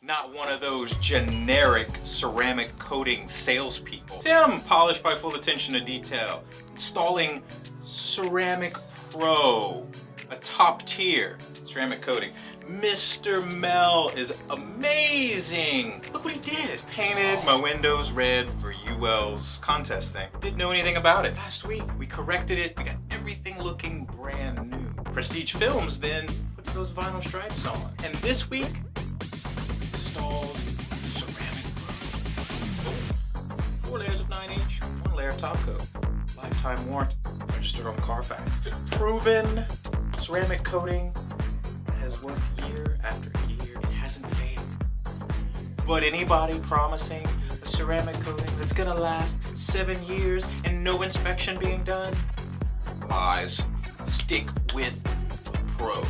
Not one of those generic ceramic coating salespeople. Tim, polished by full attention to detail, installing Ceramic Pro, a top tier ceramic coating. Mr. Mel is amazing. Look what he did. Painted my windows red for UL's contest thing. Didn't know anything about it. Last week, we corrected it. We got everything looking brand new. Prestige Films then put those vinyl stripes on. And this week, installed Ceramic Pro. 4 layers of 9H, 1 layer of top coat. Lifetime warranty, registered on Carfax. Proven ceramic coating has worked year after year. It hasn't failed. But anybody promising a ceramic coating that's gonna last 7 years and no inspection being done? Lies. Stick with the Pro.